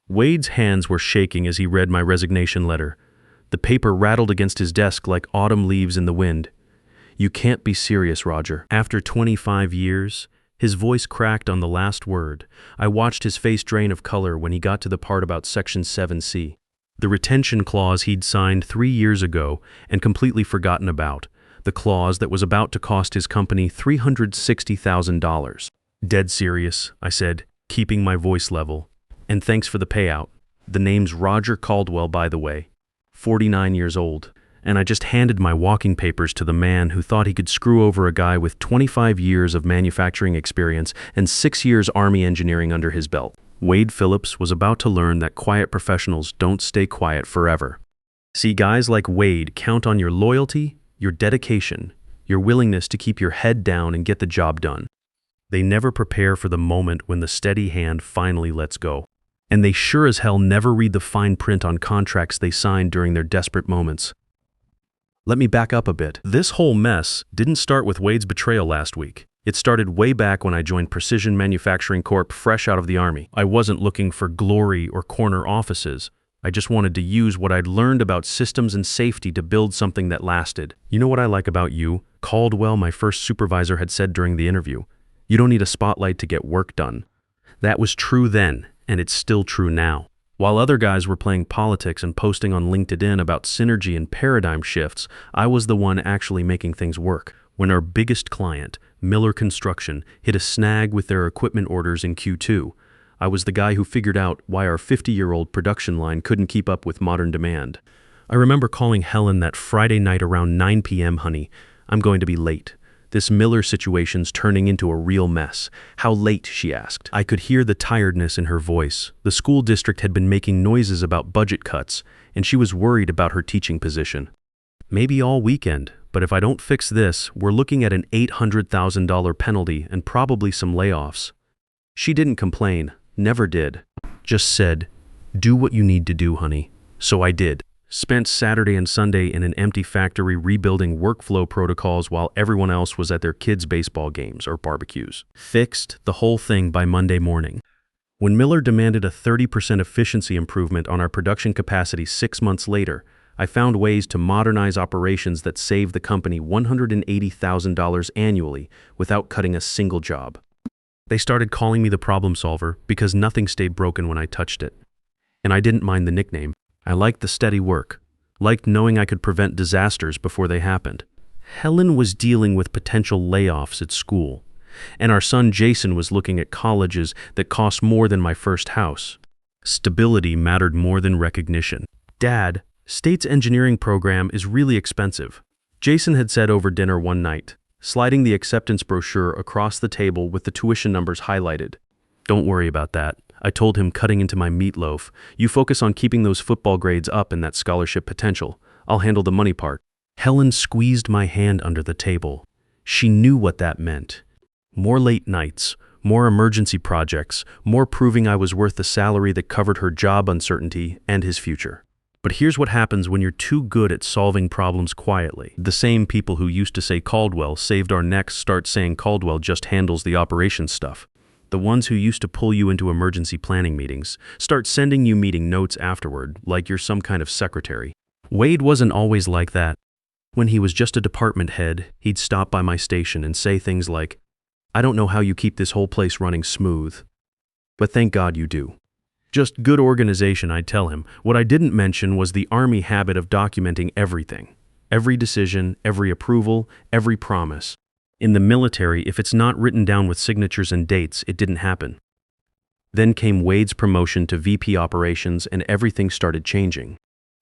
Wade's hands were shaking as he read my resignation letter. The paper rattled against his desk like autumn leaves in the wind. "You can't be serious, Roger." After 25 years, his voice cracked on the last word. I watched his face drain of color when he got to the part about Section 7C. The retention clause he'd signed 3 years ago and completely forgotten about. The clause that was about to cost his company $360,000. "Dead serious," I said, keeping my voice level. "And thanks for the payout. The name's Roger Caldwell, by the way. 49 years old." And I just handed my walking papers to the man who thought he could screw over a guy with 25 years of manufacturing experience and 6 years Army engineering under his belt. Wade Phillips was about to learn that quiet professionals don't stay quiet forever. See, guys like Wade count on your loyalty, your dedication, your willingness to keep your head down and get the job done. They never prepare for the moment when the steady hand finally lets go. And they sure as hell never read the fine print on contracts they signed during their desperate moments. Let me back up a bit. This whole mess didn't start with Wade's betrayal last week. It started way back when I joined Precision Manufacturing Corp. Fresh out of the Army. I wasn't looking for glory or corner offices. I just wanted to use what I'd learned about systems and safety to build something that lasted. "You know what I like about you?" Caldwell, my first supervisor, had said during the interview. "You don't need a spotlight to get work done." That was true then, and it's still true now. While other guys were playing politics and posting on LinkedIn about synergy and paradigm shifts, I was the one actually making things work. When our biggest client, Miller Construction, hit a snag with their equipment orders in Q2, I was the guy who figured out why our 50-year-old production line couldn't keep up with modern demand. I remember calling Helen that Friday night around 9 p.m., "Honey, I'm going to be late. This Miller situation's turning into a real mess." "How late?" she asked. I could hear the tiredness in her voice. The school district had been making noises about budget cuts, and she was worried about her teaching position. "Maybe all weekend, but if I don't fix this, we're looking at an $800,000 penalty and probably some layoffs." She didn't complain, never did. Just said, "Do what you need to do, honey." So I did. Spent Saturday and Sunday in an empty factory rebuilding workflow protocols while everyone else was at their kids' baseball games or barbecues. Fixed the whole thing by Monday morning. When Miller demanded a 30% efficiency improvement on our production capacity 6 months later, I found ways to modernize operations that saved the company $180,000 annually without cutting a single job. They started calling me the problem solver because nothing stayed broken when I touched it. And I didn't mind the nickname. I liked the steady work, liked knowing I could prevent disasters before they happened. Helen was dealing with potential layoffs at school, and our son Jason was looking at colleges that cost more than my first house. Stability mattered more than recognition. "Dad, state's engineering program is really expensive," Jason had said over dinner one night, sliding the acceptance brochure across the table with the tuition numbers highlighted. "Don't worry about that," I told him, cutting into my meatloaf. "You focus on keeping those football grades up and that scholarship potential. I'll handle the money part." Helen squeezed my hand under the table. She knew what that meant. More late nights, more emergency projects, more proving I was worth the salary that covered her job uncertainty and his future. But here's what happens when you're too good at solving problems quietly. The same people who used to say Caldwell saved our necks start saying Caldwell just handles the operations stuff. The ones who used to pull you into emergency planning meetings start sending you meeting notes afterward, like you're some kind of secretary. Wade wasn't always like that. When he was just a department head, he'd stop by my station and say things like, "I don't know how you keep this whole place running smooth, but thank God you do." Just good organization, I'd tell him. What I didn't mention was the Army habit of documenting everything. Every decision, every approval, every promise. In the military, if it's not written down with signatures and dates, it didn't happen. Then came Wade's promotion to VP Operations and everything started changing.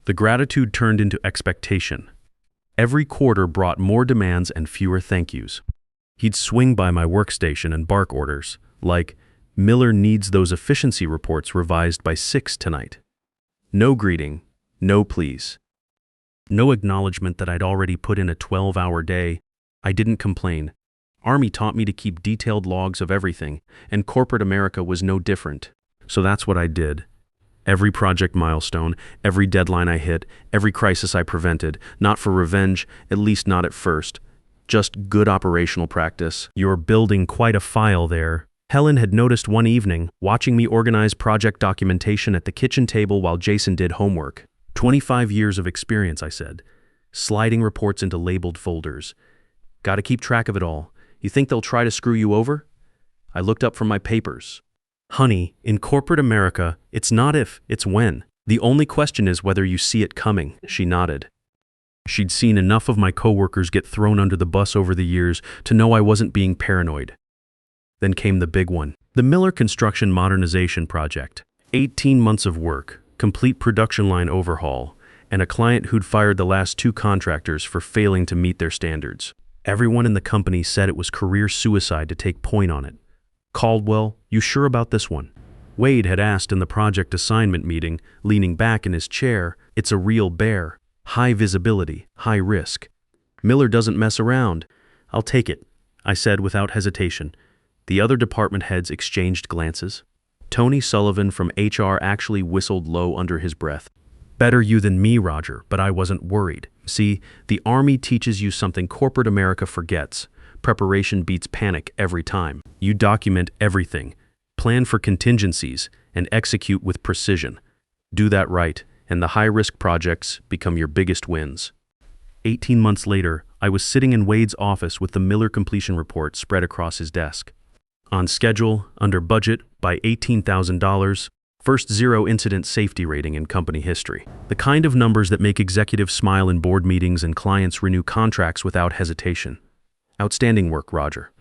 The gratitude turned into expectation. Every quarter brought more demands and fewer thank yous. He'd swing by my workstation and bark orders, like, "Miller needs those efficiency reports revised by 6 tonight." No greeting, no please. No acknowledgement that I'd already put in a 12-hour day. I didn't complain. Army taught me to keep detailed logs of everything, and corporate America was no different. So that's what I did. Every project milestone, every deadline I hit, every crisis I prevented, not for revenge, at least not at first. Just good operational practice. "You're building quite a file there," Helen had noticed one evening, watching me organize project documentation at the kitchen table while Jason did homework. 25 years of experience, I said, sliding reports into labeled folders. Gotta keep track of it all. You think they'll try to screw you over? I looked up from my papers. Honey, in corporate America, it's not if, it's when. The only question is whether you see it coming, she nodded. She'd seen enough of my coworkers get thrown under the bus over the years to know I wasn't being paranoid. Then came the big one, the Miller Construction Modernization Project. 18 months of work, complete production line overhaul, and a client who'd fired the last 2 contractors for failing to meet their standards. Everyone in the company said it was career suicide to take point on it. Caldwell, you sure about this one? Wade had asked in the project assignment meeting, leaning back in his chair. It's a real bear. High visibility, high risk. Miller doesn't mess around. I'll take it, I said without hesitation. The other department heads exchanged glances. Tony Sullivan from HR actually whistled low under his breath. Better you than me, Roger, but I wasn't worried. See, the Army teaches you something corporate America forgets. Preparation beats panic every time. You document everything, plan for contingencies, and execute with precision. Do that right, and the high-risk projects become your biggest wins. 18 months later, I was sitting in Wade's office with the Miller completion report spread across his desk. On schedule, under budget, by $18,000, first zero-incident safety rating in company history. The kind of numbers that make executives smile in board meetings and clients renew contracts without hesitation. Outstanding work, Roger.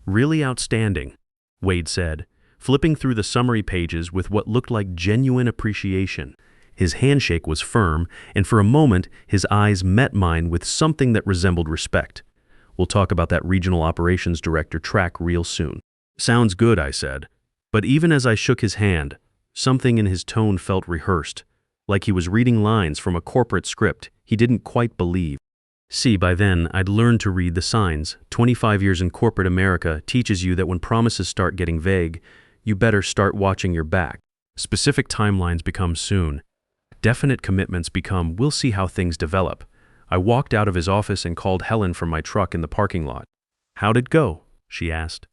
Really outstanding, Wade said, flipping through the summary pages with what looked like genuine appreciation. His handshake was firm, and for a moment, his eyes met mine with something that resembled respect. We'll talk about that regional operations director track real soon. Sounds good, I said. But even as I shook his hand, something in his tone felt rehearsed, like he was reading lines from a corporate script he didn't quite believe. See, by then, I'd learned to read the signs. 25 years in corporate America teaches you that when promises start getting vague, you better start watching your back. Specific timelines become soon. Definite commitments become, we'll see how things develop. I walked out of his office and called Helen from my truck in the parking lot. How'd it go? She asked.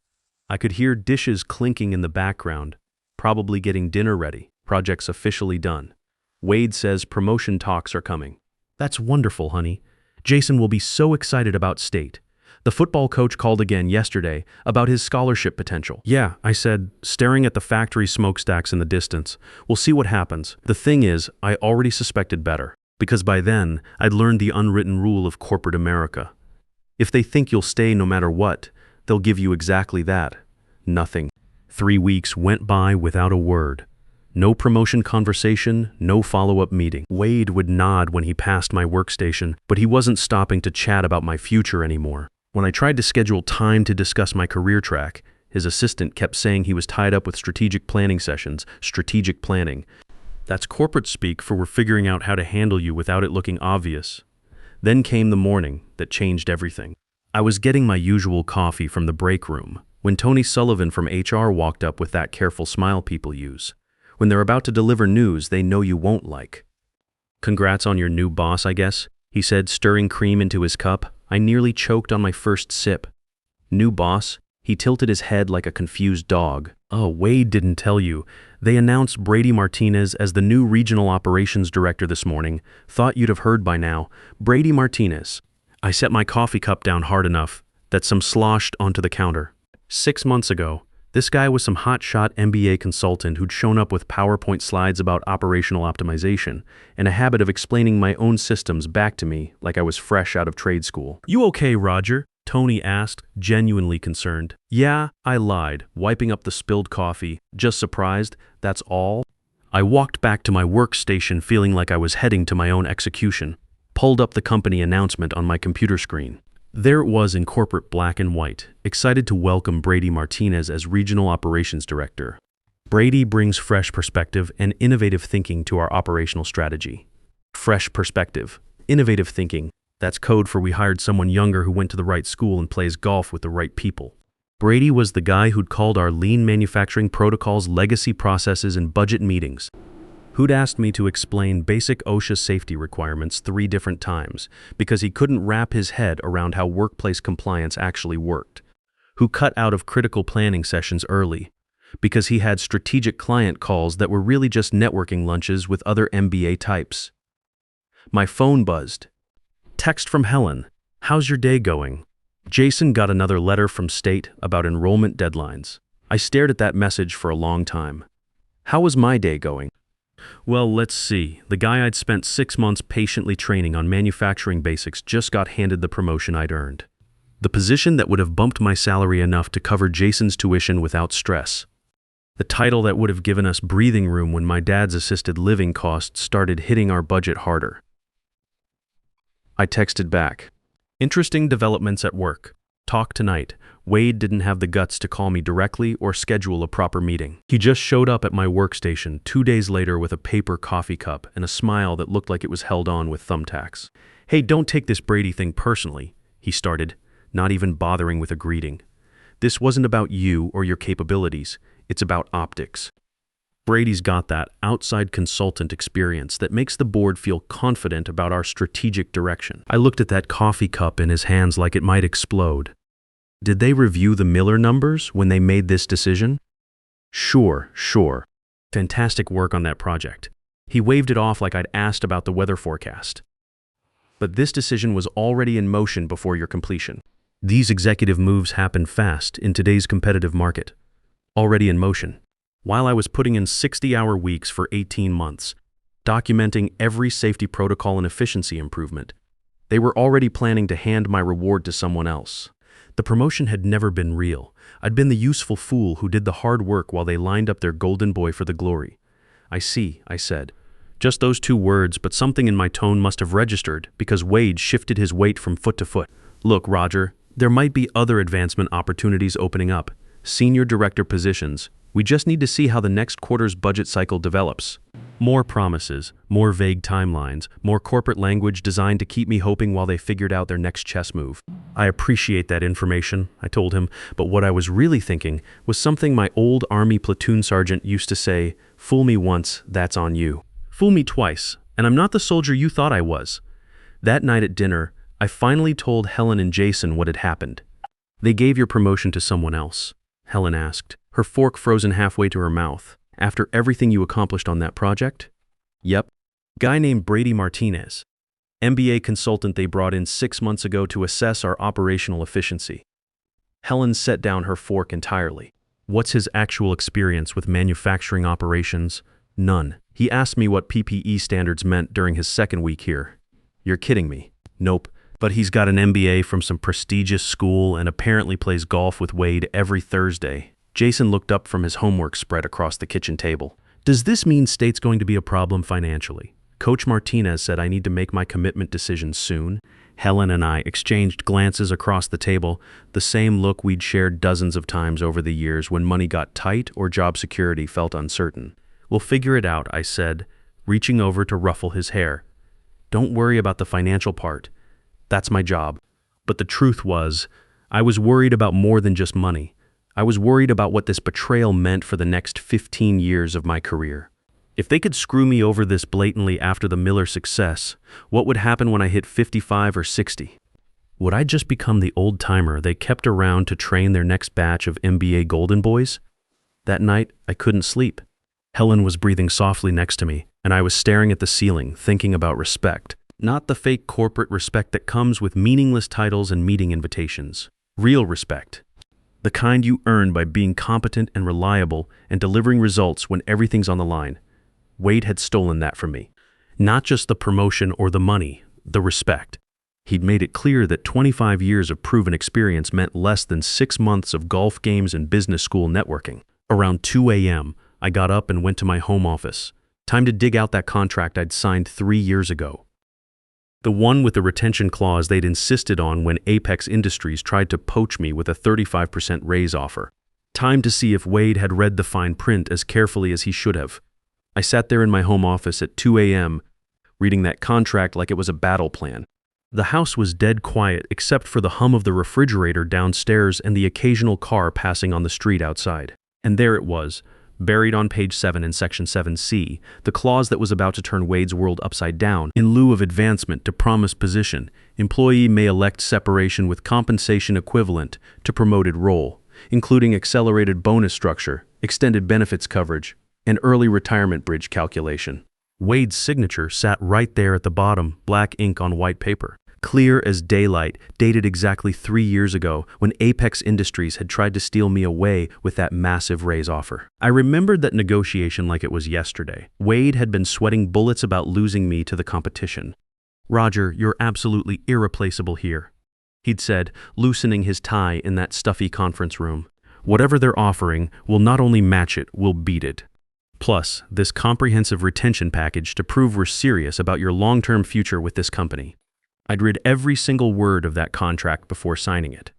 I could hear dishes clinking in the background, probably getting dinner ready. Project's officially done. Wade says promotion talks are coming. That's wonderful, honey. Jason will be so excited about state. The football coach called again yesterday about his scholarship potential. Yeah, I said, staring at the factory smokestacks in the distance. We'll see what happens. The thing is, I already suspected better, because by then, I'd learned the unwritten rule of corporate America. If they think you'll stay no matter what, they'll give you exactly that. Nothing. 3 weeks went by without a word. No promotion conversation, no follow-up meeting. Wade would nod when he passed my workstation, but he wasn't stopping to chat about my future anymore. When I tried to schedule time to discuss my career track, his assistant kept saying he was tied up with strategic planning sessions. Strategic planning. That's corporate speak for we're figuring out how to handle you without it looking obvious. Then came the morning that changed everything. I was getting my usual coffee from the break room when Tony Sullivan from HR walked up with that careful smile people use. When they're about to deliver news they know you won't like. Congrats on your new boss, I guess, he said, stirring cream into his cup. I nearly choked on my first sip. New boss? He tilted his head like a confused dog. Oh, Wade didn't tell you. They announced Brady Martinez as the new regional operations director this morning. Thought you'd have heard by now. Brady Martinez. I set my coffee cup down hard enough that some sloshed onto the counter. 6 months ago, this guy was some hotshot MBA consultant who'd shown up with PowerPoint slides about operational optimization and a habit of explaining my own systems back to me like I was fresh out of trade school. You okay, Roger? Tony asked, genuinely concerned. Yeah, I lied, wiping up the spilled coffee. Just surprised, that's all. I walked back to my workstation feeling like I was heading to my own execution. Pulled up the company announcement on my computer screen. There it was in corporate black and white, excited to welcome Brady Martinez as Regional Operations Director. Brady brings fresh perspective and innovative thinking to our operational strategy. Fresh perspective, innovative thinking, that's code for we hired someone younger who went to the right school and plays golf with the right people. Brady was the guy who'd called our lean manufacturing protocols legacy processes in budget meetings. Who'd asked me to explain basic OSHA safety requirements 3 different times because he couldn't wrap his head around how workplace compliance actually worked. who cut out of critical planning sessions early because he had strategic client calls that were really just networking lunches with other MBA types. My phone buzzed. Text from Helen. How's your day going? Jason got another letter from State about enrollment deadlines. I stared at that message for a long time. How was my day going? Well, let's see. The guy I'd spent 6 months patiently training on manufacturing basics just got handed the promotion I'd earned. The position that would have bumped my salary enough to cover Jason's tuition without stress. The title that would have given us breathing room when my dad's assisted living costs started hitting our budget harder. I texted back. Interesting developments at work. Talk tonight. Wade didn't have the guts to call me directly or schedule a proper meeting. He just showed up at my workstation 2 days later with a paper coffee cup and a smile that looked like it was held on with thumbtacks. Hey, don't take this Brady thing personally, he started, not even bothering with a greeting. This wasn't about you or your capabilities. It's about optics. Brady's got that outside consultant experience that makes the board feel confident about our strategic direction. I looked at that coffee cup in his hands like it might explode. Did they review the Miller numbers when they made this decision? Sure. Fantastic work on that project. He waved it off like I'd asked about the weather forecast. But this decision was already in motion before your completion. These executive moves happen fast in today's competitive market. Already in motion. While I was putting in 60-hour weeks for 18 months, documenting every safety protocol and efficiency improvement, they were already planning to hand my reward to someone else. The promotion had never been real. I'd been the useful fool who did the hard work while they lined up their golden boy for the glory. I see, I said. Just those 2 words, but something in my tone must have registered because Wade shifted his weight from foot to foot. Look, Roger, there might be other advancement opportunities opening up. Senior director positions. We just need to see how the next quarter's budget cycle develops. More promises, more vague timelines, more corporate language designed to keep me hoping while they figured out their next chess move. I appreciate that information, I told him, but what I was really thinking was something my old Army platoon sergeant used to say, fool me once, that's on you. Fool me twice, and I'm not the soldier you thought I was. That night at dinner, I finally told Helen and Jason what had happened. They gave your promotion to someone else, Helen asked, her fork frozen halfway to her mouth. After everything you accomplished on that project? Yep. Guy named Brady Martinez. MBA consultant they brought in 6 months ago to assess our operational efficiency. Helen set down her fork entirely. What's his actual experience with manufacturing operations? None. He asked me what PPE standards meant during his 2nd week here. You're kidding me. Nope. But he's got an MBA from some prestigious school and apparently plays golf with Wade every Thursday. Jason looked up from his homework spread across the kitchen table. Does this mean State's going to be a problem financially? Coach Martinez said I need to make my commitment decision soon. Helen and I exchanged glances across the table, the same look we'd shared dozens of times over the years when money got tight or job security felt uncertain. We'll figure it out, I said, reaching over to ruffle his hair. Don't worry about the financial part. That's my job. But the truth was, I was worried about more than just money. I was worried about what this betrayal meant for the next 15 years of my career. If they could screw me over this blatantly after the Miller success, what would happen when I hit 55 or 60? Would I just become the old-timer they kept around to train their next batch of MBA Golden Boys? That night, I couldn't sleep. Helen was breathing softly next to me, and I was staring at the ceiling, thinking about respect. Not the fake corporate respect that comes with meaningless titles and meeting invitations. Real respect. The kind you earn by being competent and reliable and delivering results when everything's on the line. Wade had stolen that from me. Not just the promotion or the money, the respect. He'd made it clear that 25 years of proven experience meant less than 6 months of golf games and business school networking. Around 2 a.m., I got up and went to my home office. Time to dig out that contract I'd signed 3 years ago. The one with the retention clause they'd insisted on when Apex Industries tried to poach me with a 35% raise offer. Time to see if Wade had read the fine print as carefully as he should have. I sat there in my home office at 2 a.m., reading that contract like it was a battle plan. The house was dead quiet except for the hum of the refrigerator downstairs and the occasional car passing on the street outside. And there it was, Buried on page 7 in section 7C, the clause that was about to turn Wade's world upside down. In lieu of advancement to promised position, employee may elect separation with compensation equivalent to promoted role, including accelerated bonus structure, extended benefits coverage, and early retirement bridge calculation. Wade's signature sat right there at the bottom, black ink on white paper, clear as daylight, dated exactly 3 years ago when Apex Industries had tried to steal me away with that massive raise offer. I remembered that negotiation like it was yesterday. Wade had been sweating bullets about losing me to the competition. "Roger, you're absolutely irreplaceable here," he'd said, loosening his tie in that stuffy conference room. "Whatever they're offering, we'll not only match it, we'll beat it. Plus, this comprehensive retention package to prove we're serious about your long-term future with this company." I'd read every single word of that contract before signing it.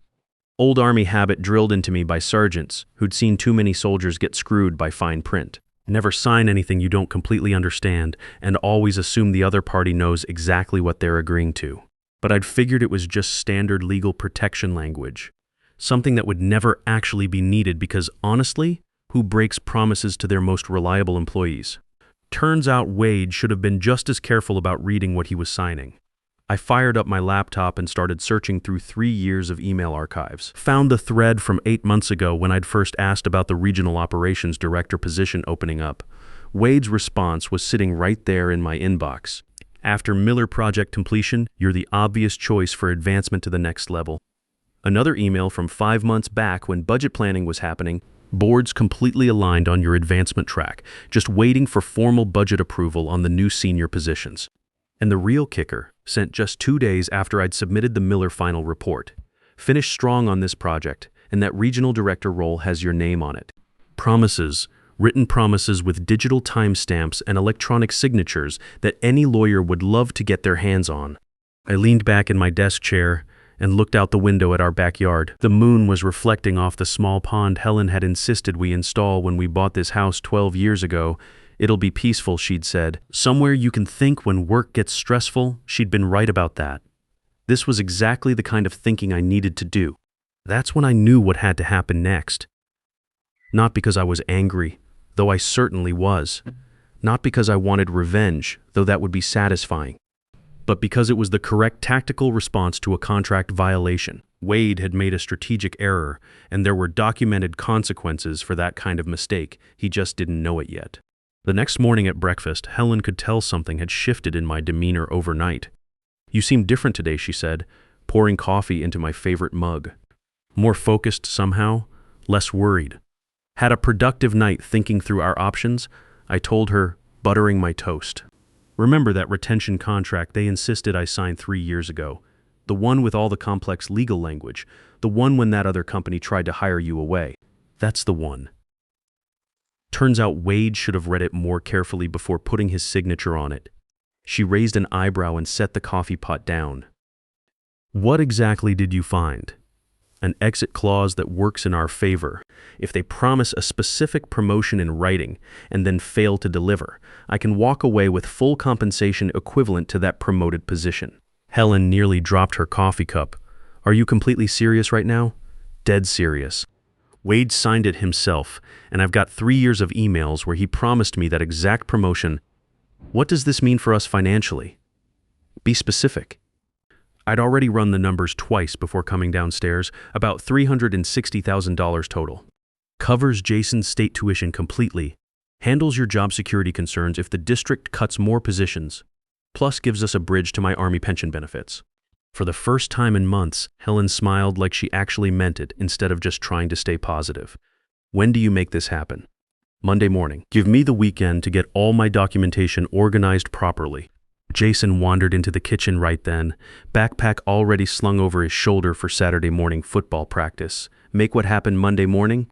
Old Army habit drilled into me by sergeants who'd seen too many soldiers get screwed by fine print. Never sign anything you don't completely understand, and always assume the other party knows exactly what they're agreeing to. But I'd figured it was just standard legal protection language, something that would never actually be needed because, honestly, who breaks promises to their most reliable employees? Turns out Wade should have been just as careful about reading what he was signing. I fired up my laptop and started searching through 3 years of email archives. Found the thread from 8 months ago when I'd first asked about the regional operations director position opening up. Wade's response was sitting right there in my inbox. "After Miller project completion, you're the obvious choice for advancement to the next level." Another email from 5 months back when budget planning was happening. "Board's completely aligned on your advancement track, just waiting for formal budget approval on the new senior positions." And the real kicker, sent just 2 days after I'd submitted the Miller final report. "Finish strong on this project, and that regional director role has your name on it." Promises, written promises with digital timestamps and electronic signatures that any lawyer would love to get their hands on. I leaned back in my desk chair and looked out the window at our backyard. The moon was reflecting off the small pond Helen had insisted we install when we bought this house 12 years ago. "It'll be peaceful," she'd said. "Somewhere you can think when work gets stressful." She'd been right about that. This was exactly the kind of thinking I needed to do. That's when I knew what had to happen next. Not because I was angry, though I certainly was. Not because I wanted revenge, though that would be satisfying. But because it was the correct tactical response to a contract violation. Wade had made a strategic error, and there were documented consequences for that kind of mistake. He just didn't know it yet. The next morning at breakfast, Helen could tell something had shifted in my demeanor overnight. "You seem different today," she said, pouring coffee into my favorite mug. "More focused somehow, less worried." "Had a productive night thinking through our options," I told her, buttering my toast. "Remember that retention contract they insisted I signed 3 years ago? The one with all the complex legal language, the one when that other company tried to hire you away. That's the one." Turns out Wade should have read it more carefully before putting his signature on it. She raised an eyebrow and set the coffee pot down. "What exactly did you find?" "An exit clause that works in our favor. If they promise a specific promotion in writing and then fail to deliver, I can walk away with full compensation equivalent to that promoted position." Helen nearly dropped her coffee cup. "Are you completely serious right now?" "Dead serious. Wade signed it himself, and I've got 3 years of emails where he promised me that exact promotion. What does this mean for us financially? Be specific." I'd already run the numbers twice before coming downstairs, about $360,000 total. "Covers Jason's state tuition completely, handles your job security concerns if the district cuts more positions, plus gives us a bridge to my Army pension benefits." For the first time in months, Helen smiled like she actually meant it instead of just trying to stay positive. "When do you make this happen?" "Monday morning. Give me the weekend to get all my documentation organized properly." Jason wandered into the kitchen right then, backpack already slung over his shoulder for Saturday morning football practice. "Make what happened Monday morning?"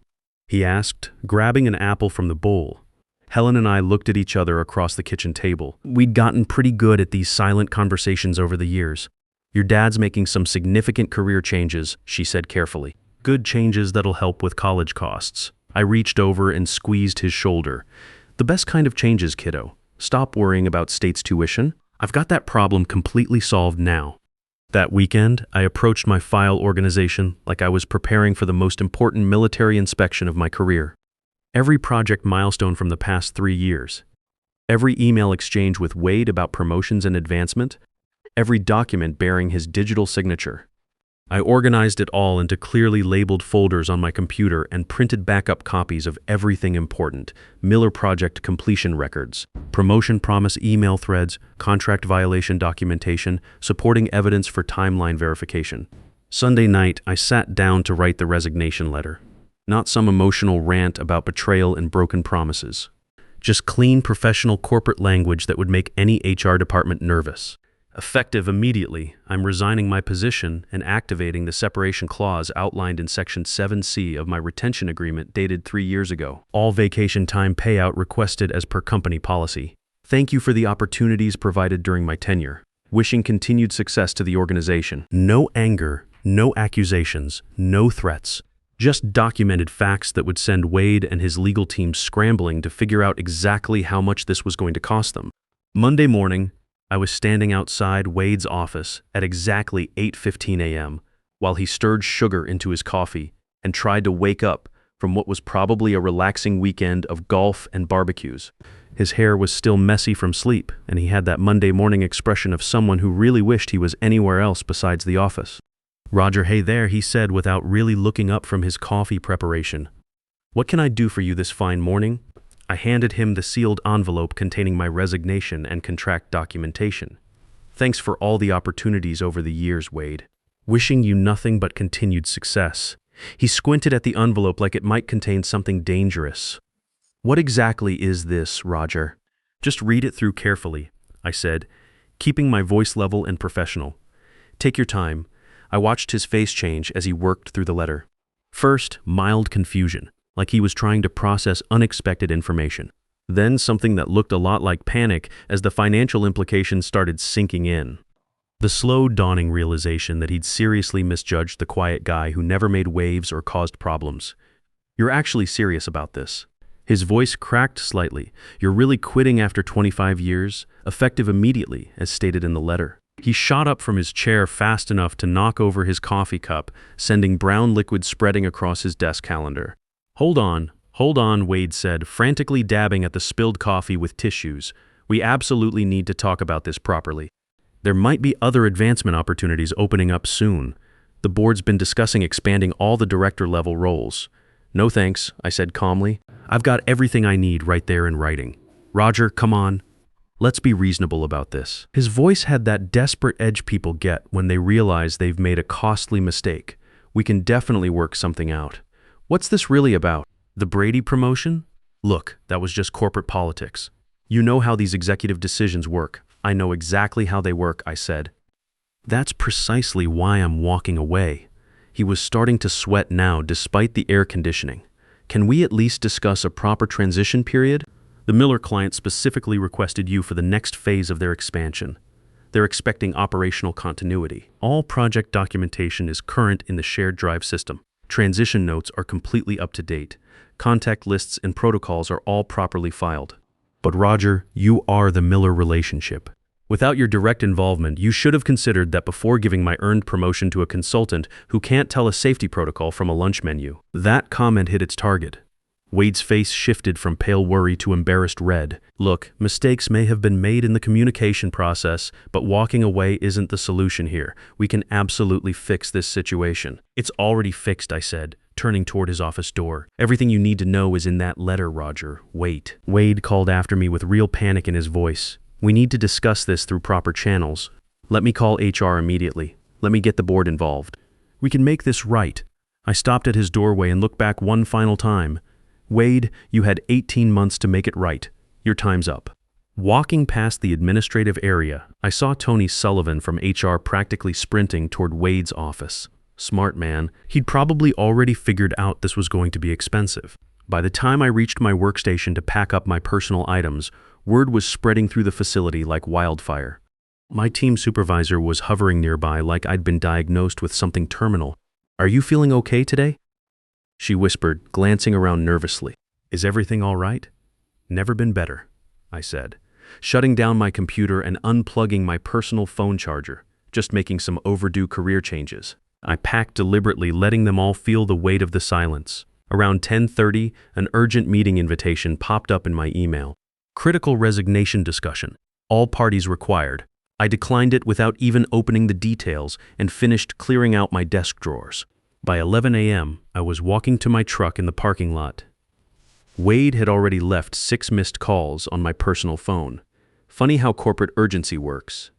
he asked, grabbing an apple from the bowl. Helen and I looked at each other across the kitchen table. We'd gotten pretty good at these silent conversations over the years. "Your dad's making some significant career changes," she said carefully. "Good changes that'll help with college costs." I reached over and squeezed his shoulder. "The best kind of changes, kiddo. Stop worrying about state's tuition. I've got that problem completely solved now." That weekend, I approached my file organization like I was preparing for the most important military inspection of my career. Every project milestone from the past 3 years. Every email exchange with Wade about promotions and advancement. Every document bearing his digital signature. I organized it all into clearly labeled folders on my computer and printed backup copies of everything important: Miller project completion records, promotion promise email threads, contract violation documentation, supporting evidence for timeline verification. Sunday night, I sat down to write the resignation letter. Not some emotional rant about betrayal and broken promises. Just clean, professional corporate language that would make any HR department nervous. Effective immediately, I'm resigning my position and activating the separation clause outlined in Section 7C of my retention agreement dated 3 years ago. All vacation time payout requested as per company policy. Thank you for the opportunities provided during my tenure. Wishing continued success to the organization. No anger, no accusations, no threats. Just documented facts that would send Wade and his legal team scrambling to figure out exactly how much this was going to cost them. Monday morning, I was standing outside Wade's office at exactly 8:15 a.m. while he stirred sugar into his coffee and tried to wake up from what was probably a relaxing weekend of golf and barbecues. His hair was still messy from sleep, and he had that Monday morning expression of someone who really wished he was anywhere else besides the office. "Roger, hey there," he said without really looking up from his coffee preparation. "What can I do for you this fine morning?" I handed him the sealed envelope containing my resignation and contract documentation. "Thanks for all the opportunities over the years, Wade. Wishing you nothing but continued success." He squinted at the envelope like it might contain something dangerous. "What exactly is this, Roger?" "Just read it through carefully," I said, keeping my voice level and professional. "Take your time." I watched his face change as he worked through the letter. First, mild confusion, like he was trying to process unexpected information. Then something that looked a lot like panic as the financial implications started sinking in. The slow dawning realization that he'd seriously misjudged the quiet guy who never made waves or caused problems. "You're actually serious about this?" His voice cracked slightly. "You're really quitting after 25 years, effective immediately, as stated in the letter." He shot up from his chair fast enough to knock over his coffee cup, sending brown liquid spreading across his desk calendar. Hold on, Wade said, frantically dabbing at the spilled coffee with tissues. "We absolutely need to talk about this properly. There might be other advancement opportunities opening up soon. The board's been discussing expanding all the director-level roles." "No thanks," I said calmly. "I've got everything I need right there in writing. Roger, come on. Let's be reasonable about this." His voice had that desperate edge people get when they realize they've made a costly mistake. "We can definitely work something out. What's this really about? The Brady promotion? Look, that was just corporate politics. You know how these executive decisions work." "I know exactly how they work," I said. "That's precisely why I'm walking away." He was starting to sweat now despite the air conditioning. "Can we at least discuss a proper transition period? The Miller client specifically requested you for the next phase of their expansion. They're expecting operational continuity. All project documentation is current in the shared drive system. Transition notes are completely up to date. Contact lists and protocols are all properly filed. But Roger, you are the Miller relationship. Without your direct involvement, you should have considered that before giving my earned promotion to a consultant who can't tell a safety protocol from a lunch menu." That comment hit its target. Wade's face shifted from pale worry to embarrassed red. "Look, mistakes may have been made in the communication process, but walking away isn't the solution here. We can absolutely fix this situation." "It's already fixed," I said, turning toward his office door. "Everything you need to know is in that letter, Roger. Wait." Wade called after me with real panic in his voice. "We need to discuss this through proper channels. Let me call HR immediately. Let me get the board involved. We can make this right." I stopped at his doorway and looked back one final time. "Wade, you had 18 months to make it right. Your time's up." Walking past the administrative area, I saw Tony Sullivan from HR practically sprinting toward Wade's office. Smart man. He'd probably already figured out this was going to be expensive. By the time I reached my workstation to pack up my personal items, word was spreading through the facility like wildfire. My team supervisor was hovering nearby like I'd been diagnosed with something terminal. "Are you feeling okay today?" she whispered, glancing around nervously. "Is everything all right?" "Never been better," I said, shutting down my computer and unplugging my personal phone charger, just making some overdue career changes. I packed deliberately, letting them all feel the weight of the silence. Around 10:30, an urgent meeting invitation popped up in my email. Critical resignation discussion. All parties required. I declined it without even opening the details and finished clearing out my desk drawers. By 11 a.m., I was walking to my truck in the parking lot. Wade had already left 6 missed calls on my personal phone. Funny how corporate urgency works.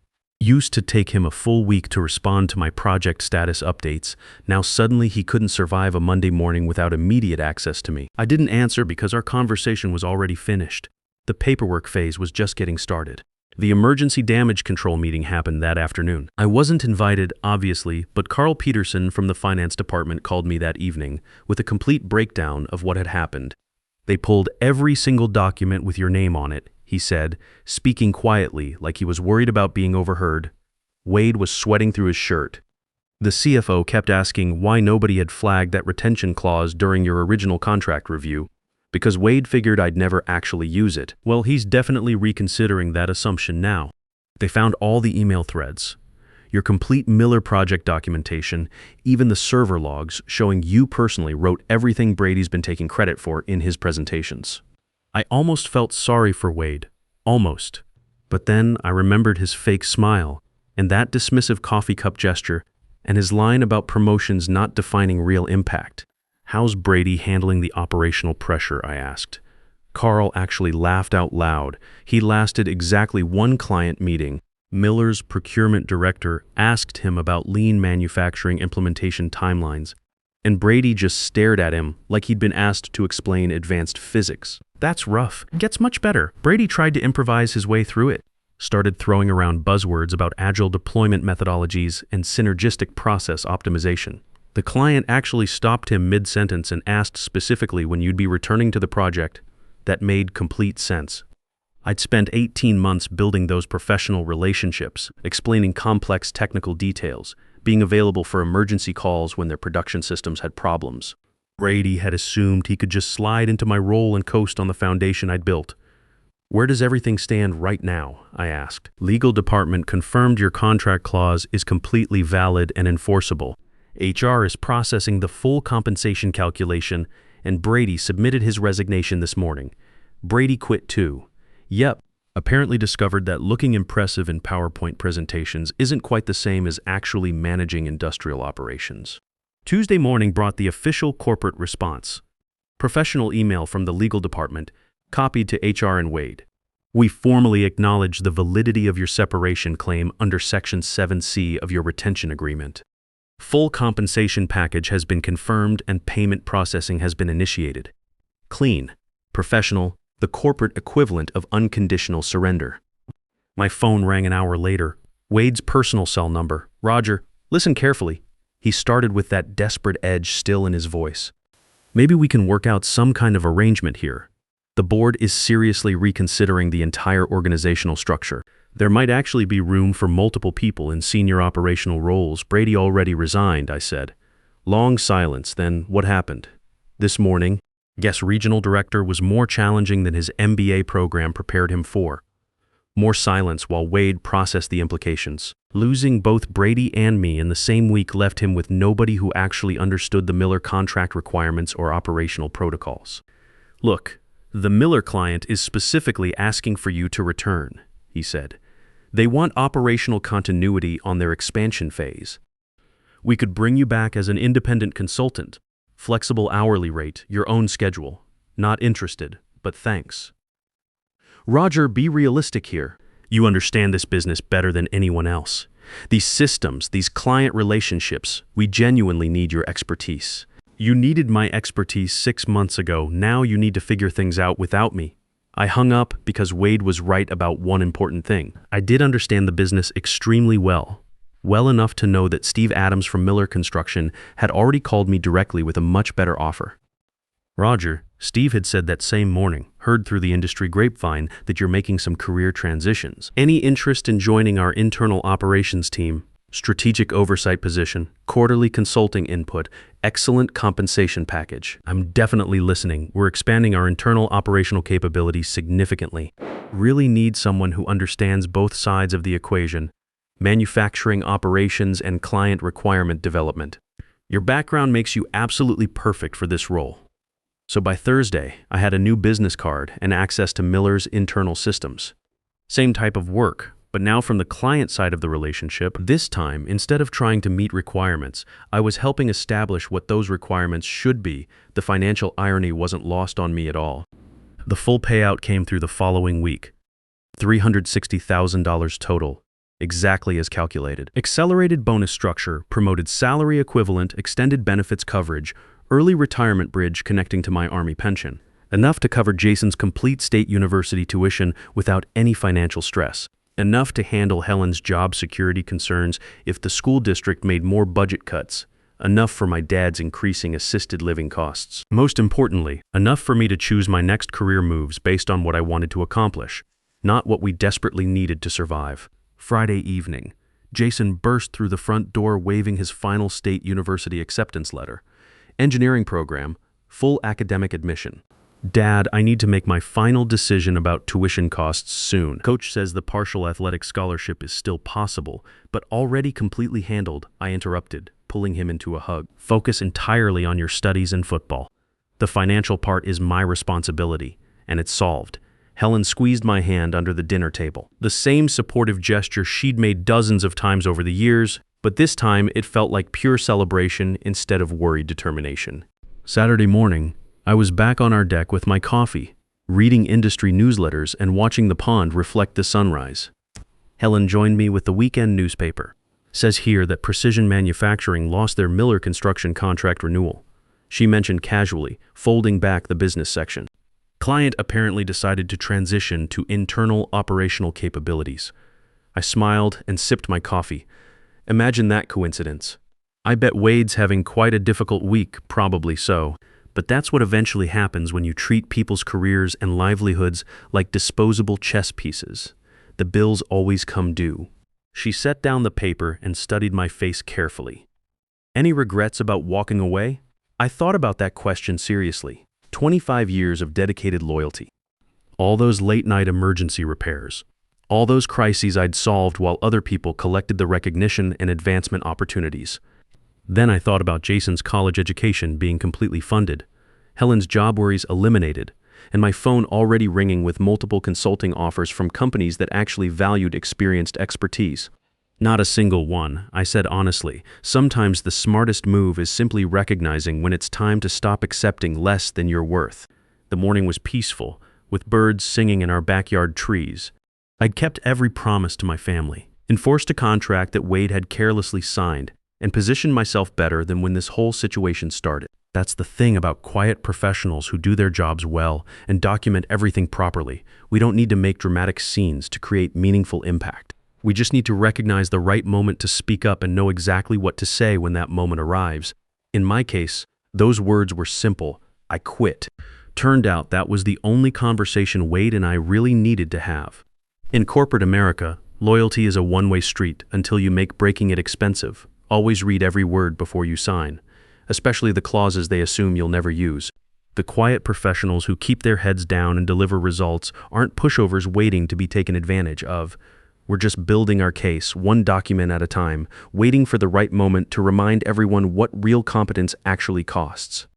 Used to take him a full week to respond to my project status updates. Now suddenly he couldn't survive a Monday morning without immediate access to me. I didn't answer because our conversation was already finished. The paperwork phase was just getting started. The emergency damage control meeting happened that afternoon. I wasn't invited, obviously, but Carl Peterson from the finance department called me that evening with a complete breakdown of what had happened. They pulled every single document with your name on it, he said, speaking quietly like he was worried about being overheard. Wade was sweating through his shirt. The CFO kept asking why nobody had flagged that retention clause during your original contract review, because Wade figured I'd never actually use it. Well, he's definitely reconsidering that assumption now. They found all the email threads, your complete Miller project documentation, even the server logs showing you personally wrote everything Brady's been taking credit for in his presentations. I almost felt sorry for Wade. Almost. But then I remembered his fake smile, and that dismissive coffee cup gesture, and his line about promotions not defining real impact. How's Brady handling the operational pressure, I asked. Carl actually laughed out loud. He lasted exactly 1 client meeting. Miller's procurement director asked him about lean manufacturing implementation timelines, and Brady just stared at him like he'd been asked to explain advanced physics. That's rough. It gets much better. Brady tried to improvise his way through it, started throwing around buzzwords about agile deployment methodologies and synergistic process optimization. The client actually stopped him mid-sentence and asked specifically when you'd be returning to the project. That made complete sense. I'd spent 18 months building those professional relationships, explaining complex technical details, being available for emergency calls when their production systems had problems. Brady had assumed he could just slide into my role and coast on the foundation I'd built. Where does everything stand right now? I asked. Legal department confirmed your contract clause is completely valid and enforceable. HR is processing the full compensation calculation, and Brady submitted his resignation this morning. Brady quit too. Yep, apparently discovered that looking impressive in PowerPoint presentations isn't quite the same as actually managing industrial operations. Tuesday morning brought the official corporate response. Professional email from the legal department, copied to HR and Wade. We formally acknowledge the validity of your separation claim under Section 7C of your retention agreement. Full compensation package has been confirmed and payment processing has been initiated. Clean, professional, the corporate equivalent of unconditional surrender. My phone rang an hour later. Wade's personal cell number. Roger, listen carefully. He started with that desperate edge still in his voice. Maybe we can work out some kind of arrangement here. The board is seriously reconsidering the entire organizational structure. There might actually be room for multiple people in senior operational roles. Brady already resigned, I said. Long silence, then what happened? This morning, guess regional director was more challenging than his MBA program prepared him for. More silence while Wade processed the implications. Losing both Brady and me in the same week left him with nobody who actually understood the Miller contract requirements or operational protocols. Look, the Miller client is specifically asking for you to return, he said. They want operational continuity on their expansion phase. We could bring you back as an independent consultant, flexible hourly rate, your own schedule. Not interested, but thanks. Roger, be realistic here. You understand this business better than anyone else. These systems, these client relationships, we genuinely need your expertise. You needed my expertise 6 months ago. Now you need to figure things out without me. I hung up because Wade was right about one important thing. I did understand the business extremely well enough to know that Steve Adams from Miller Construction had already called me directly with a much better offer. Roger, Steve had said that same morning, heard through the industry grapevine that you're making some career transitions. Any interest in joining our internal operations team? Strategic oversight position, quarterly consulting input, excellent compensation package. I'm definitely listening. We're expanding our internal operational capabilities significantly. Really need someone who understands both sides of the equation, manufacturing operations and client requirement development. Your background makes you absolutely perfect for this role. So by Thursday, I had a new business card and access to Miller's internal systems. Same type of work, but now from the client side of the relationship. This time, instead of trying to meet requirements, I was helping establish what those requirements should be. The financial irony wasn't lost on me at all. The full payout came through the following week. $360,000 total, exactly as calculated. Accelerated bonus structure promoted salary equivalent, extended benefits coverage, early retirement bridge connecting to my Army pension. Enough to cover Jason's complete state university tuition without any financial stress. Enough to handle Helen's job security concerns if the school district made more budget cuts. Enough for my dad's increasing assisted living costs. Most importantly, enough for me to choose my next career moves based on what I wanted to accomplish, not what we desperately needed to survive. Friday evening, Jason burst through the front door waving his final state university acceptance letter. Engineering program, full academic admission. Dad, I need to make my final decision about tuition costs soon. Coach says the partial athletic scholarship is still possible, but already completely handled, I interrupted, pulling him into a hug. Focus entirely on your studies and football. The financial part is my responsibility, and it's solved. Helen squeezed my hand under the dinner table. The same supportive gesture she'd made dozens of times over the years, but this time it felt like pure celebration instead of worried determination. Saturday morning, I was back on our deck with my coffee, reading industry newsletters and watching the pond reflect the sunrise. Helen joined me with the weekend newspaper. Says here that Precision Manufacturing lost their Miller construction contract renewal. She mentioned casually, folding back the business section. Client apparently decided to transition to internal operational capabilities. I smiled and sipped my coffee. Imagine that coincidence. I bet Wade's having quite a difficult week, probably so. But that's what eventually happens when you treat people's careers and livelihoods like disposable chess pieces. The bills always come due. She set down the paper and studied my face carefully. Any regrets about walking away? I thought about that question seriously. 25 years of dedicated loyalty. All those late-night emergency repairs. All those crises I'd solved while other people collected the recognition and advancement opportunities. Then I thought about Jason's college education being completely funded, Helen's job worries eliminated, and my phone already ringing with multiple consulting offers from companies that actually valued experienced expertise. Not a single one, I said honestly. Sometimes the smartest move is simply recognizing when it's time to stop accepting less than you're worth. The morning was peaceful, with birds singing in our backyard trees. I'd kept every promise to my family, enforced a contract that Wade had carelessly signed, and positioned myself better than when this whole situation started. That's the thing about quiet professionals who do their jobs well and document everything properly. We don't need to make dramatic scenes to create meaningful impact. We just need to recognize the right moment to speak up and know exactly what to say when that moment arrives. In my case, those words were simple: I quit. Turned out that was the only conversation Wade and I really needed to have. In corporate America, loyalty is a one-way street until you make breaking it expensive. Always read every word before you sign, especially the clauses they assume you'll never use. The quiet professionals who keep their heads down and deliver results aren't pushovers waiting to be taken advantage of. We're just building our case, one document at a time, waiting for the right moment to remind everyone what real competence actually costs.